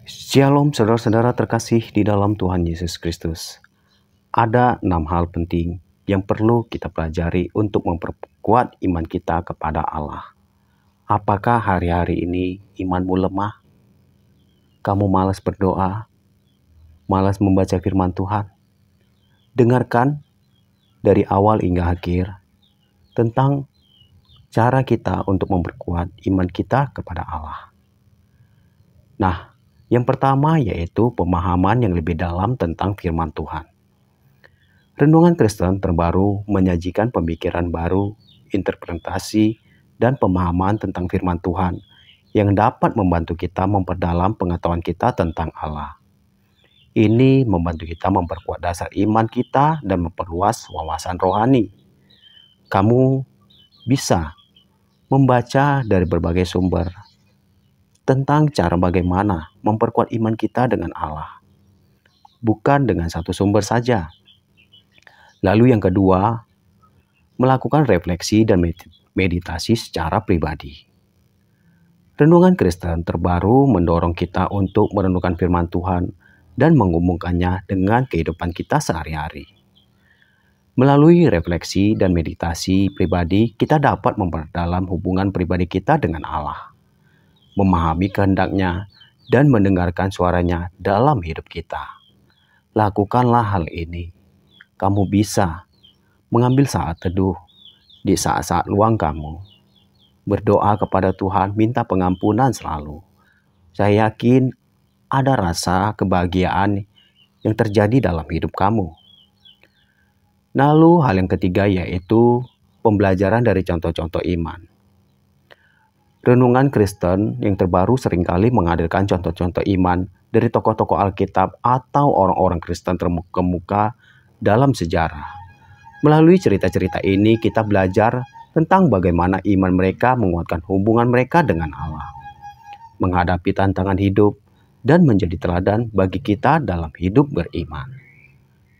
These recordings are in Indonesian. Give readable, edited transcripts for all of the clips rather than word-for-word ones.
Shalom saudara-saudara terkasih di dalam Tuhan Yesus Kristus. Ada 6 hal penting yang perlu kita pelajari untuk memperkuat iman kita kepada Allah. Apakah hari-hari ini imanmu lemah? Kamu malas berdoa? Malas membaca firman Tuhan? Dengarkan dari awal hingga akhir tentang cara kita untuk memperkuat iman kita kepada Allah. Nah, yang pertama yaitu pemahaman yang lebih dalam tentang firman Tuhan. Renungan Kristen terbaru menyajikan pemikiran baru, interpretasi, dan pemahaman tentang firman Tuhan yang dapat membantu kita memperdalam pengetahuan kita tentang Allah. Ini membantu kita memperkuat dasar iman kita dan memperluas wawasan rohani. Kamu bisa membaca dari berbagai sumber tentang cara bagaimana memperkuat iman kita dengan Allah. Bukan dengan satu sumber saja. Lalu yang kedua, melakukan refleksi dan meditasi secara pribadi. Renungan Kristen terbaru mendorong kita untuk merenungkan firman Tuhan dan menghubungkannya dengan kehidupan kita sehari-hari. Melalui refleksi dan meditasi pribadi, kita dapat memperdalam hubungan pribadi kita dengan Allah, memahami kehendaknya, dan mendengarkan suaranya dalam hidup kita. Lakukanlah hal ini. Kamu bisa mengambil saat teduh di saat-saat luang kamu. Berdoa kepada Tuhan, minta pengampunan selalu. Saya yakin ada rasa kebahagiaan yang terjadi dalam hidup kamu. Lalu hal yang ketiga yaitu pembelajaran dari contoh-contoh iman. Renungan Kristen yang terbaru seringkali menghadirkan contoh-contoh iman dari tokoh-tokoh Alkitab atau orang-orang Kristen terkemuka dalam sejarah. Melalui cerita-cerita ini kita belajar tentang bagaimana iman mereka menguatkan hubungan mereka dengan Allah, menghadapi tantangan hidup, dan menjadi teladan bagi kita dalam hidup beriman.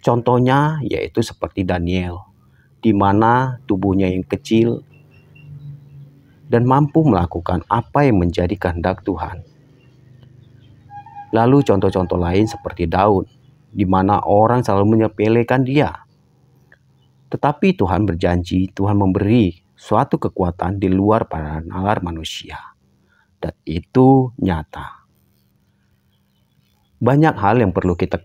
Contohnya yaitu seperti Daniel, di mana tubuhnya yang kecil dan mampu melakukan apa yang menjadi kehendak Tuhan. Lalu contoh-contoh lain seperti Daud, di mana orang selalu menyepelekan dia. Tetapi Tuhan berjanji, Tuhan memberi suatu kekuatan di luar para nalar manusia. Dan itu nyata. Banyak hal yang perlu kita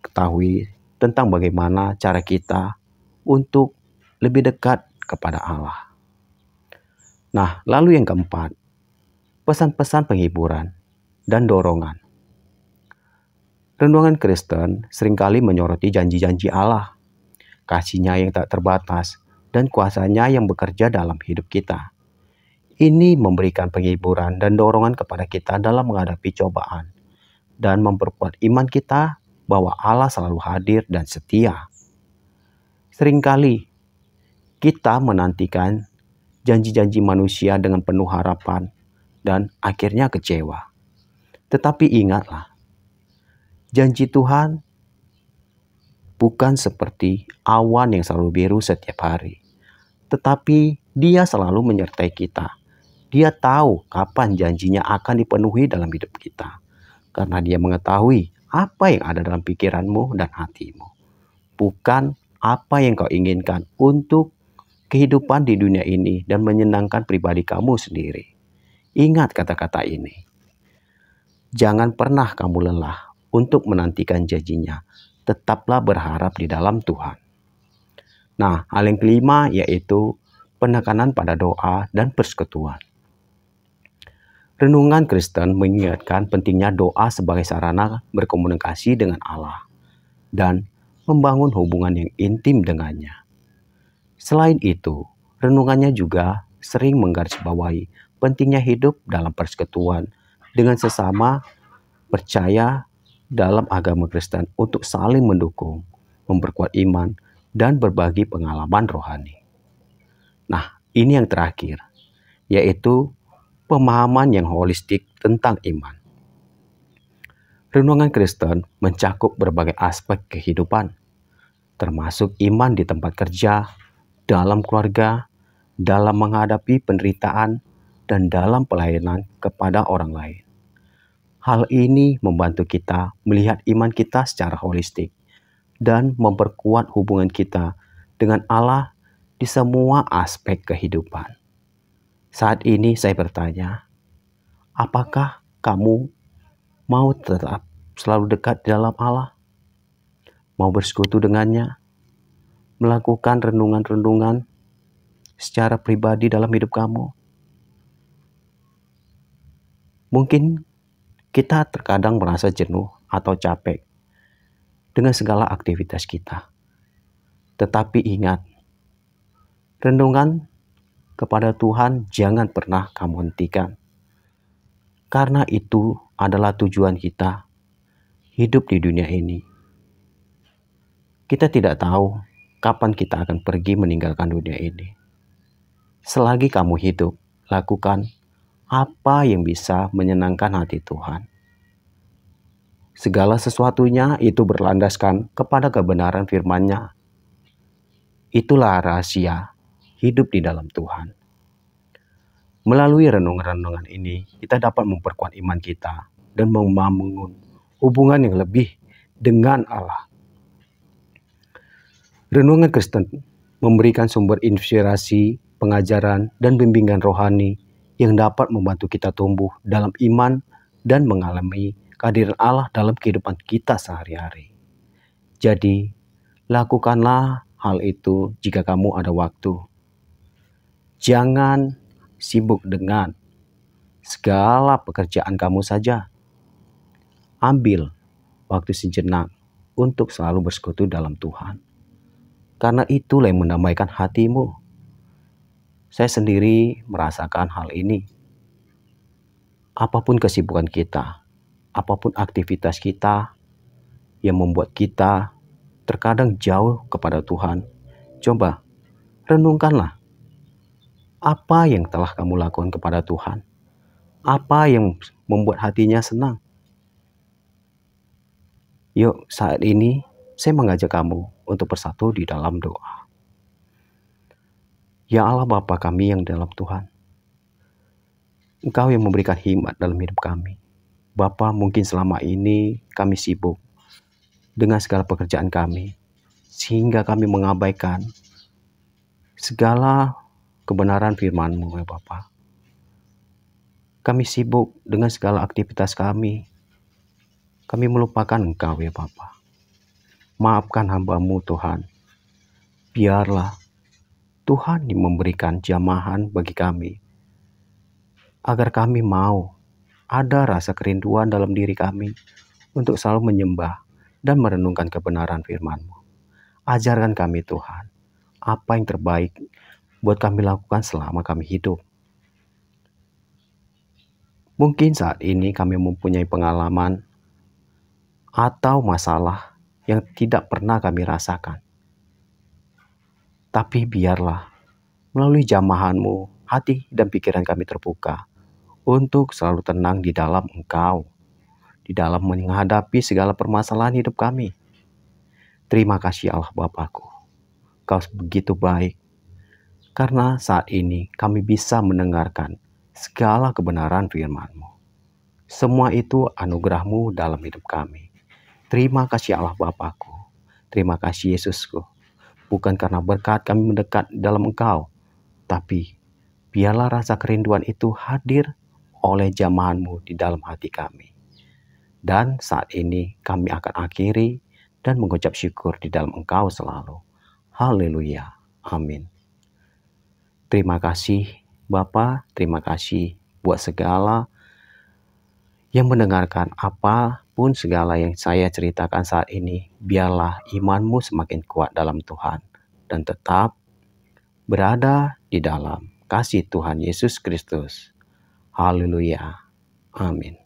ketahui tentang bagaimana cara kita untuk lebih dekat kepada Allah. Nah, lalu yang keempat, pesan-pesan penghiburan dan dorongan. Renungan Kristen seringkali menyoroti janji-janji Allah, kasih-Nya yang tak terbatas, dan kuasa-Nya yang bekerja dalam hidup kita. Ini memberikan penghiburan dan dorongan kepada kita dalam menghadapi cobaan, dan memperkuat iman kita bahwa Allah selalu hadir dan setia. Seringkali kita menantikan janji-janji manusia dengan penuh harapan dan akhirnya kecewa. Tetapi ingatlah, janji Tuhan bukan seperti awan yang selalu biru setiap hari. Tetapi Dia selalu menyertai kita. Dia tahu kapan janjinya akan dipenuhi dalam hidup kita. Karena Dia mengetahui apa yang ada dalam pikiranmu dan hatimu. Bukan apa yang kau inginkan untuk kehidupan di dunia ini dan menyenangkan pribadi kamu sendiri. Ingat kata-kata ini. Jangan pernah kamu lelah untuk menantikan janjinya. Tetaplah berharap di dalam Tuhan. Nah, hal yang kelima yaitu penekanan pada doa dan persekutuan. Renungan Kristen mengingatkan pentingnya doa sebagai sarana berkomunikasi dengan Allah dan membangun hubungan yang intim dengannya. Selain itu, renungannya juga sering menggarisbawahi pentingnya hidup dalam persekutuan dengan sesama percaya dalam agama Kristen untuk saling mendukung, memperkuat iman, dan berbagi pengalaman rohani. Nah, ini yang terakhir, yaitu pemahaman yang holistik tentang iman. Renungan Kristen mencakup berbagai aspek kehidupan, termasuk iman di tempat kerja, dalam keluarga, dalam menghadapi penderitaan, dan dalam pelayanan kepada orang lain. Hal ini membantu kita melihat iman kita secara holistik dan memperkuat hubungan kita dengan Allah di semua aspek kehidupan. Saat ini saya bertanya, apakah kamu mau tetap selalu dekat di dalam Allah? Mau bersekutu dengannya? Melakukan renungan-renungan secara pribadi dalam hidup kamu? Mungkin kita terkadang merasa jenuh atau capek dengan segala aktivitas kita. Tetapi ingat, renungan kepada Tuhan jangan pernah kamu hentikan. Karena itu adalah tujuan kita hidup di dunia ini. Kita tidak tahu kapan kita akan pergi meninggalkan dunia ini. Selagi kamu hidup, lakukan apa yang bisa menyenangkan hati Tuhan. Segala sesuatunya itu berlandaskan kepada kebenaran firman-Nya. Itulah rahasia hidup di dalam Tuhan. Melalui renungan-renungan ini, kita dapat memperkuat iman kita dan membangun hubungan yang lebih dengan Allah. Renungan Kristen memberikan sumber inspirasi, pengajaran, dan bimbingan rohani yang dapat membantu kita tumbuh dalam iman dan mengalami kehadiran Allah dalam kehidupan kita sehari-hari. Jadi, lakukanlah hal itu jika kamu ada waktu. Jangan sibuk dengan segala pekerjaan kamu saja. Ambil waktu sejenak untuk selalu bersekutu dalam Tuhan. Karena itulah yang mendamaikan hatimu. Saya sendiri merasakan hal ini. Apapun kesibukan kita, apapun aktivitas kita yang membuat kita terkadang jauh kepada Tuhan, coba renungkanlah apa yang telah kamu lakukan kepada Tuhan. Apa yang membuat hatinya senang. Yuk, saat ini saya mengajak kamu untuk bersatu di dalam doa. Ya Allah Bapa kami yang dalam Tuhan, Engkau yang memberikan hikmat dalam hidup kami. Bapa, mungkin selama ini kami sibuk dengan segala pekerjaan kami, sehingga kami mengabaikan segala kebenaran firman-Mu ya Bapa. Kami sibuk dengan segala aktivitas kami. Kami melupakan Engkau ya Bapa. Maafkan hamba-Mu Tuhan. Biarlah Tuhan yang memberikan jamahan bagi kami, agar kami mau ada rasa kerinduan dalam diri kami untuk selalu menyembah dan merenungkan kebenaran firman-Mu. Ajarkan kami Tuhan, apa yang terbaik buat kami lakukan selama kami hidup. Mungkin saat ini kami mempunyai pengalaman atau masalah yang tidak pernah kami rasakan. Tapi biarlah melalui jamahan-Mu, hati dan pikiran kami terbuka untuk selalu tenang di dalam Engkau, di dalam menghadapi segala permasalahan hidup kami. Terima kasih Allah Bapakku, Kau begitu baik, karena saat ini kami bisa mendengarkan segala kebenaran firman-Mu. Semua itu anugerah-Mu dalam hidup kami. Terima kasih Allah Bapakku, terima kasih Yesusku. Bukan karena berkat kami mendekat dalam Engkau, tapi biarlah rasa kerinduan itu hadir oleh jamahan-Mu di dalam hati kami. Dan saat ini kami akan akhiri dan mengucap syukur di dalam Engkau selalu. Haleluya. Amin. Terima kasih Bapa, terima kasih buat segala yang mendengarkan apapun segala yang saya ceritakan saat ini. Biarlah iman-Mu semakin kuat dalam Tuhan dan tetap berada di dalam kasih Tuhan Yesus Kristus. Haleluya. Amin.